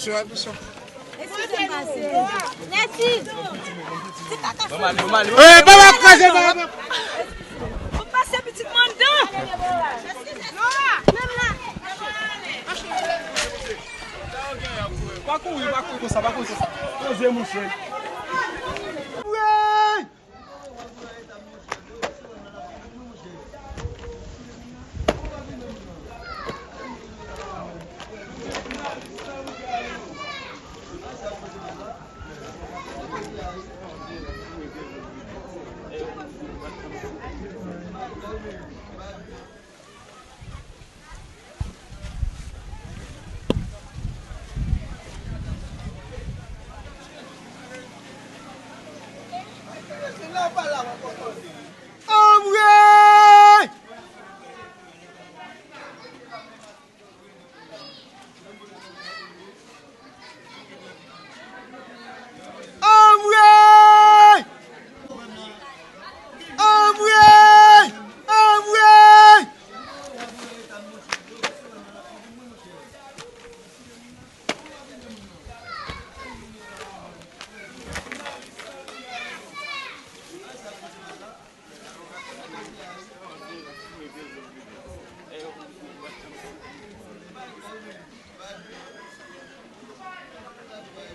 Attention, attention. Merci. Vous passez petit monde. Pas courir, ça va comme ça. Posez mon chien.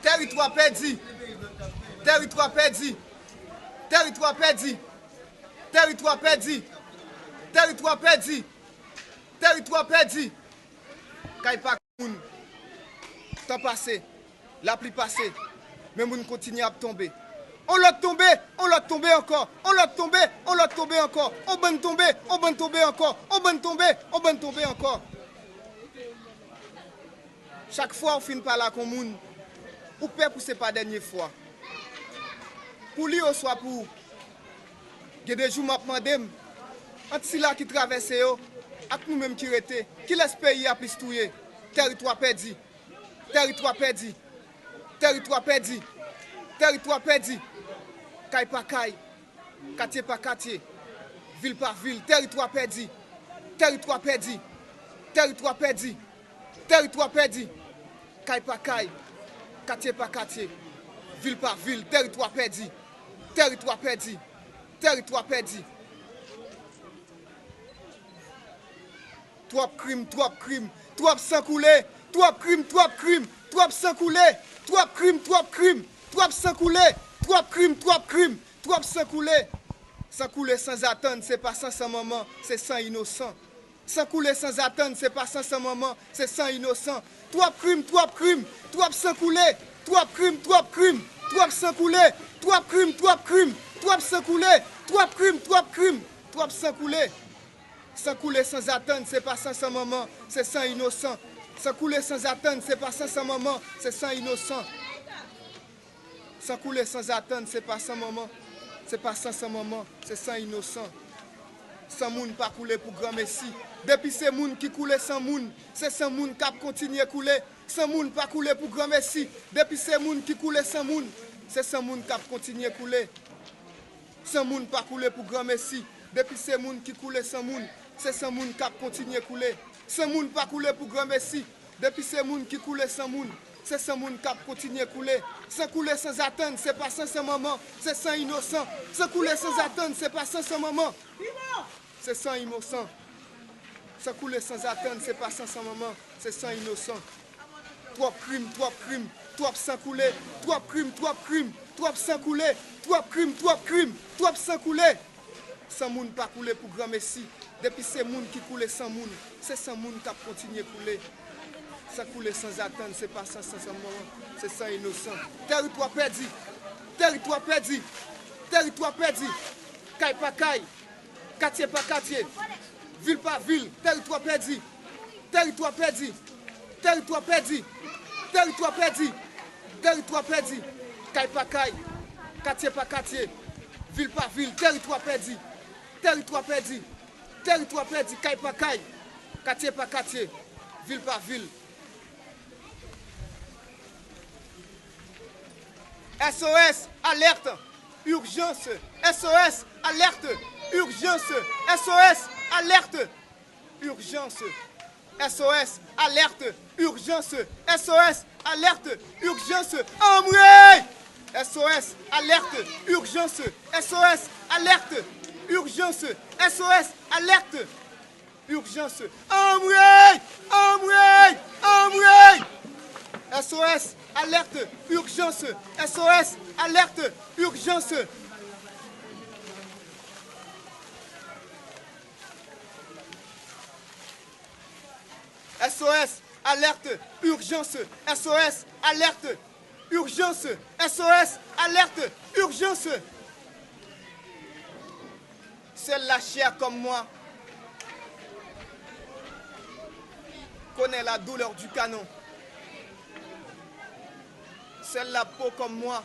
Territoire perdu. Territoire perdu. Territoire perdu. Territoire perdu. Territoire perdu. Territoire perdu. Kay pa moun. Temps passé. La pluie passée. Mais moun continue à tomber. On l'a tombé encore. On l'a tombé encore. On bonne tomber encore. On bonne tomber encore. Chaque fois on finit par la commune. Ou peur pour ce pas dernière fois. Pour lui, soit pour. Il y a des jours, je me demande, entre ceux qui traversent, et nous-mêmes qui restent, qui laisse pays à plus touiller. Territoire perdu. Territoire perdu. Territoire perdu. Territoire perdu. Caille par caille. Quartier par quartier. Ville par ville. Territoire perdu. Territoire perdu. Territoire perdu. Territoire perdu. Caille par caille. Quartier par quartier, ville par ville, territoire perdu, territoire perdu, territoire perdu. Trop crime, trop sang coulé, trop crime, trop sang coulé, trop crime, trop sang coulé, trop crime, trop sang coulé. Sans couler sans attendre, c'est pas sans maman, c'est sans innocent. Sans couler sans attendre, c'est pas sans maman, c'est sans innocent. Trop crime, trop sans couler, trop crime, trop sans couler, trop crime, trop sans couler, trop crime, trop sans couler. Sans couler sans attendre, c'est pas sans maman, c'est sans innocent. Sans couler sans attendre, c'est pas sans maman, c'est sans innocent. Sans couler sans attendre, c'est pas sans maman, c'est pas sans maman, c'est sans innocent. Sans moun pas couler pour grand messie. Depuis c'est moun qui coule sans moun, c'est sans moun qui continue à couler. Sans moun pas couler pour grand messie. Depuis c'est moun qui coule sans moun, c'est sans moun qui continue à couler. Sans moun pas couler pour grand messie. Depuis c'est moun qui coule sans moun, c'est sans moun qui continue à couler. Sans moun pas couler pour grand messie. Depuis c'est moun qui coule sans moun, c'est sans moun qui continue à couler. Sans couler sans attendre, c'est pas sans maman, c'est sans innocent. Sans couler sans attendre, c'est pas sans maman, c'est sans innocent. Sans couler sans attendre, c'est pas sans maman, c'est sans innocent. Trop crime, trop sans couler, trop crime, trop sans couler, trop crime, trop sans couler. Sans moun pas couler pour grand messie. Depuis c'est moun qui coule sans moun, c'est sans moun qui continue à couler. Sans couler sans attendre, c'est pas sans maman, c'est sans innocent. Territoire perdu, territoire perdu, territoire perdu. Caille par caille, quartier par quartier, ville par ville, territoire perdu, territoire perdu, territoire perdu, territoire perdu, territoire perdu. Caille par caille, quartier par quartier, ville par ville, territoire perdu, territoire perdu, territoire perdu. Caille par caille, quartier par quartier, ville par ville. SOS, alerte, urgence, SOS, alerte, urgence, SOS, alerte, urgence, SOS, alerte, urgence, SOS, alerte, urgence, Amway! SOS, alerte, urgence, SOS, alerte, urgence, SOS, alerte, urgence, Amway! Amway! Amway! SOS, alerte, urgence, SOS, alerte, urgence. SOS, alerte, urgence, SOS, alerte, urgence, SOS, alerte, urgence. Seule la chair comme moi connaît la douleur du canon. Seule la peau comme moi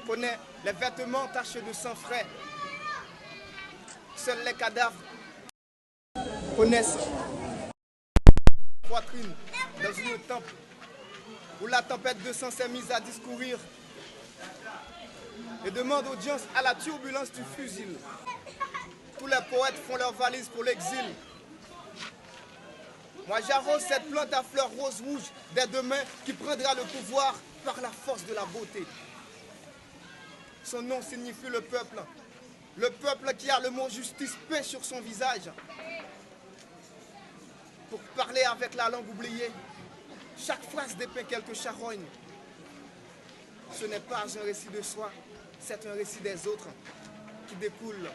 connaît les vêtements tachés de sang frais. Seuls les cadavres connaissent la poitrine dans une tempe où la tempête de sang s'est mise à discourir et demande audience à la turbulence du fusil. Tous les poètes font leurs valises pour l'exil. Moi j'arrose cette plante à fleurs roses-rouges dès demain qui prendra le pouvoir par la force de la beauté. Son nom signifie le peuple qui a le mot justice peint sur son visage. Pour parler avec la langue oubliée, chaque phrase dépeint quelques charognes. Ce n'est pas un récit de soi, c'est un récit des autres qui découle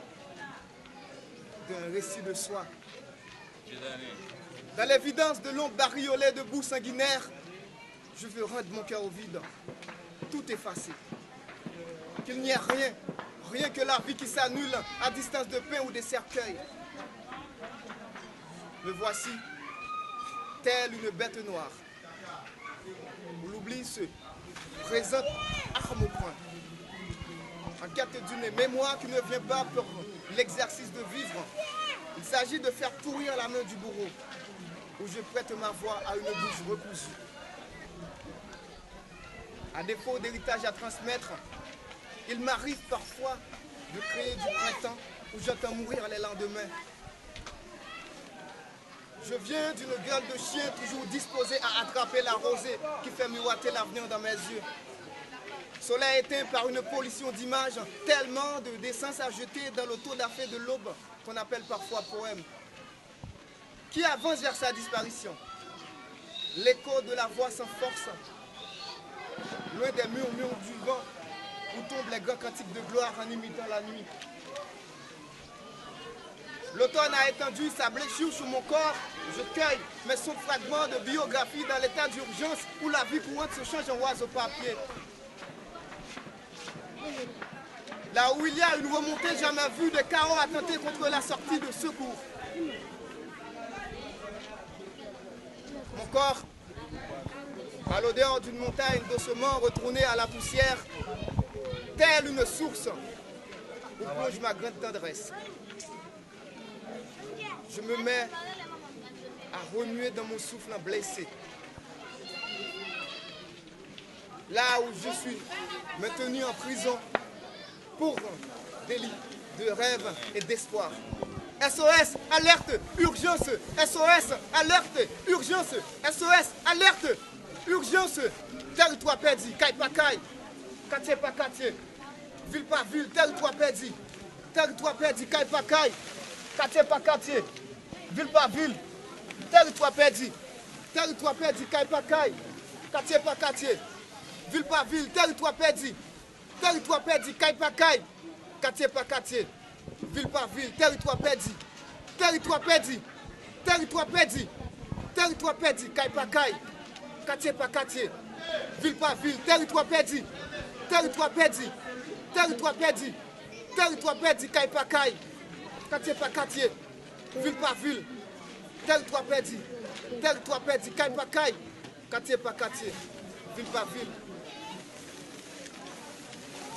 d'un récit de soi. Dans l'évidence de l'ombre bariolée de boue sanguinaire, je veux rendre mon cœur au vide, tout effacé. Qu'il n'y ait rien, rien que la vie qui s'annule à distance de pain ou des cercueils. Me voici, telle une bête noire, où l'oubli se présente arme au poing, en quête d'une mémoire qui ne vient pas pour l'exercice de vivre. Il s'agit de faire pourrir la main du bourreau, où je prête ma voix à une bouche recousue. À défaut d'héritage à transmettre, il m'arrive parfois de créer du printemps où j'entends mourir les lendemains. Je viens d'une gueule de chien toujours disposée à attraper la rosée qui fait miroiter l'avenir dans mes yeux. Soleil éteint par une pollution d'images, tellement de d'essence à jeter dans l'auto d'affaires de l'aube qu'on appelle parfois poème. Qui avance vers sa disparition. L'écho de la voix sans force, loin des murmures du vent, où tombent les grands cantiques de gloire en imitant la nuit. L'automne a étendu sa blessure sur mon corps, je cueille mes sons fragments de biographie dans l'état d'urgence où la vie courante se change en oiseau papier. Là où il y a une remontée jamais vue de chaos à tenter contre la sortie de secours. Mon corps, à l'odeur d'une montagne doucement retournée à la poussière, telle une source où plonge ma grande tendresse. Je me mets à remuer dans mon souffle blessé. Là où je suis maintenu en prison pour délit de rêve et d'espoir. SOS, alerte, urgence, SOS, alerte, urgence, SOS, alerte, urgence, territoire perdu, caille pas caille, quartier pas quartier, ville pas ville, territoire perdu, caille pas caille, quartier pas quartier, ville pas ville, territoire perdu, caille pas caille, quartier pas quartier, ville pas ville, territoire perdu, caille pas caille, quartier pas quartier. Ville par ville, territoire perdu, caille par caille, quartier par quartier, ville par ville, territoire perdu, caille par caille, quartier par quartier, ville par ville, territoire perdu, caille par caille, quartier par quartier, ville par ville.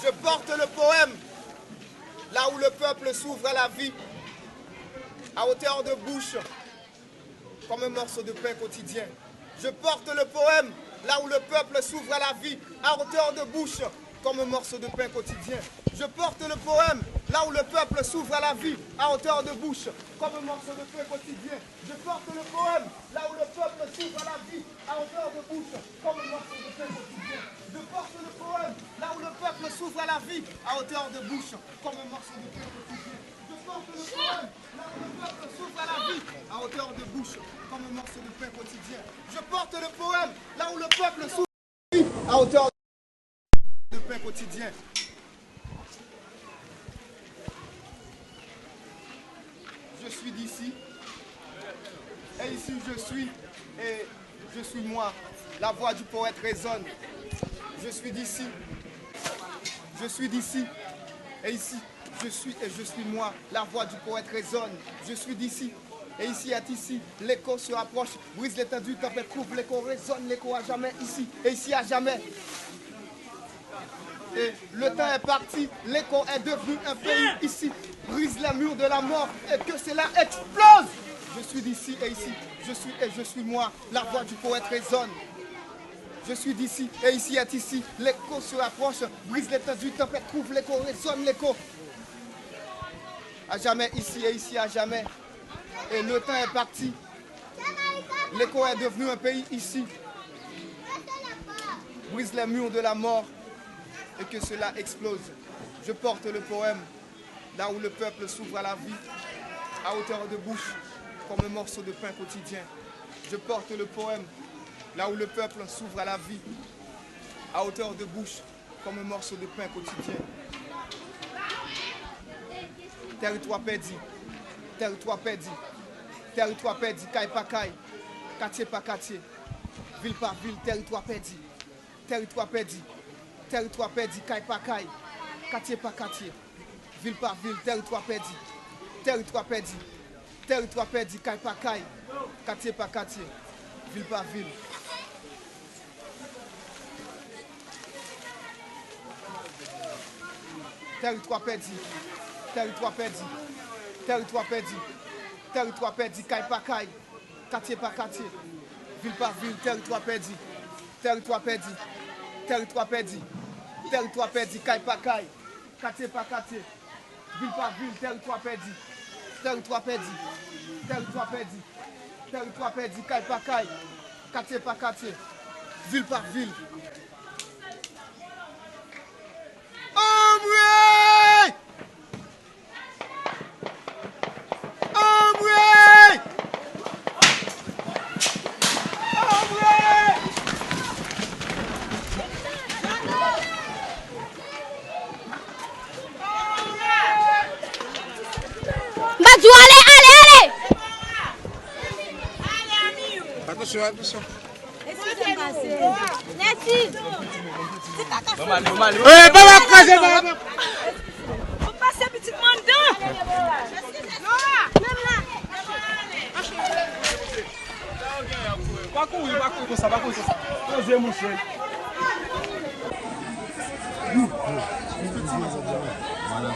Je porte le poème. Là où le peuple s'ouvre à la vie, à hauteur de bouche, comme un morceau de pain quotidien. Je porte le poème, là où le peuple s'ouvre à la vie, à hauteur de bouche, comme un morceau de pain quotidien. Je porte le poème là où le peuple s'ouvre à la vie, à hauteur de bouche, comme un morceau de pain quotidien. Je porte le poème là où le peuple s'ouvre à la vie, à hauteur de bouche, comme un morceau de pain quotidien. Je porte le poème là où le peuple s'ouvre à la vie, à hauteur de bouche, comme un morceau de pain quotidien. Je porte le poème là où le peuple s'ouvre à la vie, à hauteur de bouche, comme un morceau de pain quotidien. Je porte le poème là où le peuple s'ouvre à la vie, à hauteur de pain quotidien. Je suis d'ici, et ici je suis, et je suis moi. La voix du poète résonne. Je suis d'ici, et ici je suis, et je suis moi. La voix du poète résonne. Je suis d'ici, et ici est ici. L'écho se rapproche, brise l'étendue, tempête couvre, l'écho résonne, l'écho à jamais ici, et ici à jamais. Et le temps est parti, l'écho est devenu un pays ici, brise les murs de la mort et que cela explose. Je suis d'ici et ici, je suis moi, la voix du poète résonne. Je suis d'ici et ici est ici, l'écho se rapproche, brise l'étendue, tempête couvre, l'écho résonne, l'écho. À jamais ici et ici à jamais. Et le temps est parti, l'écho est devenu un pays ici, brise les murs de la mort et que cela explose. Je porte le poème là où le peuple s'ouvre à la vie, à hauteur de bouche, comme un morceau de pain quotidien. Je porte le poème là où le peuple s'ouvre à la vie, à hauteur de bouche, comme un morceau de pain quotidien. Territoire perdu, territoire perdu, territoire perdu, caille par caille, quartier par quartier, ville par ville, territoire perdu, territoire perdu. Territoire perdu, caille par caille, quartier par quartier, ville par ville, territoire perdu, territoire perdu, territoire perdu, caille par caille, quartier par quartier, ville par ville. Territoire perdu, territoire perdu, territoire perdu, territoire perdu, caille par caille, quartier par quartier, ville par ville, territoire perdu, territoire perdu, territoire perdu. Territoire perdu, caille par caille, quartier par quartier, ville par ville, territoire perdu, territoire perdu, territoire perdu, territoire perdu, caille par caille, quartier par quartier, ville par ville. Ombre! Ombre! Badou, allez! Attention, attention. Merci. Vous passez petit monde. Pas courir, ça va comme ça. Posez moucher. Voilà.